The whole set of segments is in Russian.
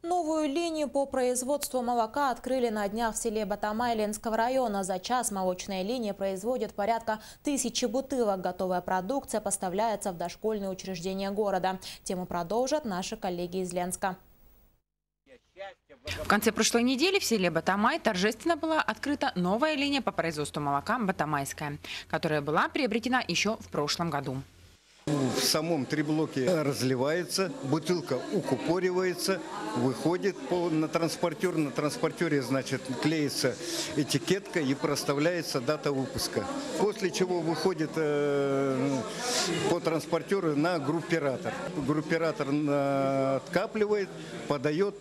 Новую линию по производству молока открыли на днях в селе Батамай Ленского района. За час молочная линия производит порядка 1000 бутылок. Готовая продукция поставляется в дошкольные учреждения города. Тему продолжат наши коллеги из Ленска. В конце прошлой недели в селе Батамай торжественно была открыта новая линия по производству молока «Батамайская», которая была приобретена еще в прошлом году. В самом триблоке разливается, бутылка укупоривается, выходит на транспортер. На транспортере, значит, клеится этикетка и проставляется дата выпуска. После чего выходит по транспортеру на группиратор. Группиратор откапливает, подает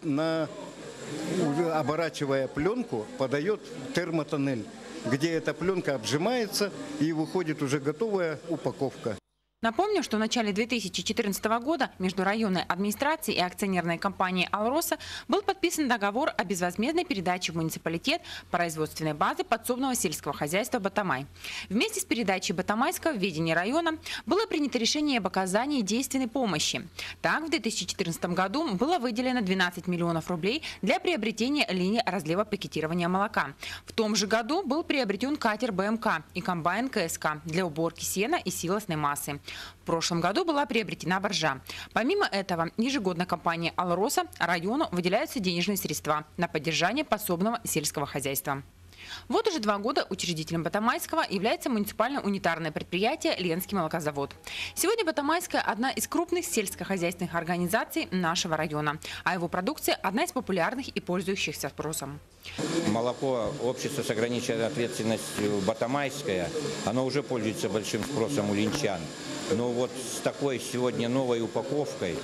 оборачивая пленку, подает в термотоннель, где эта пленка обжимается и выходит уже готовая упаковка. Напомню, что в начале 2014 года между районной администрацией и акционерной компанией «Алроса» был подписан договор о безвозмездной передаче в муниципалитет производственной базы подсобного сельского хозяйства «Батамай». Вместе с передачей Батамайского в ведение района было принято решение об оказании действенной помощи. Так, в 2014 году было выделено 12 миллионов рублей для приобретения линии разлива пакетирования молока. В том же году был приобретен катер БМК и комбайн КСК для уборки сена и силосной массы. В прошлом году была приобретена боржа. Помимо этого, ежегодно компания «Алроса» району выделяются денежные средства на поддержание подсобного сельского хозяйства. Вот уже 2 года учредителем Батамайского является муниципальное унитарное предприятие «Ленский молокозавод». Сегодня Батамайская – одна из крупных сельскохозяйственных организаций нашего района, а его продукция – одна из популярных и пользующихся спросом. Молоко общества с ограниченной ответственностью «Батамайское», оно уже пользуется большим спросом у ленчан. Но вот с такой сегодня новой упаковкой,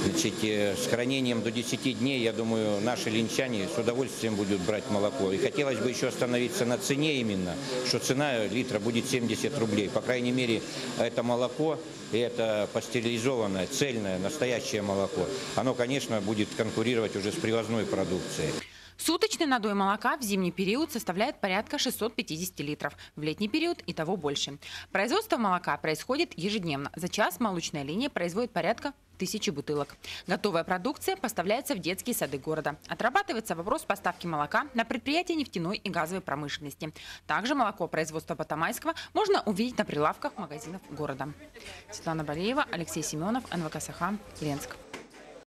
значит, с хранением до 10 дней, я думаю, наши ленчане с удовольствием будут брать молоко. И хотелось бы еще остановиться на цене именно, что цена литра будет 70 рублей. По крайней мере, это молоко, и это пастеризованное, цельное, настоящее молоко, оно, конечно, будет конкурировать уже с привозной продукцией. Суточный надой молока в зимний период составляет порядка 650 литров, в летний период и того больше. Производство молока происходит ежедневно. За час молочная линия производит порядка 1000 бутылок. Готовая продукция поставляется в детские сады города. Отрабатывается вопрос поставки молока на предприятия нефтяной и газовой промышленности. Также молоко производства Батамайского можно увидеть на прилавках магазинов города. Светлана Балеева, Алексей Семенов, НВК Саха, Ленск.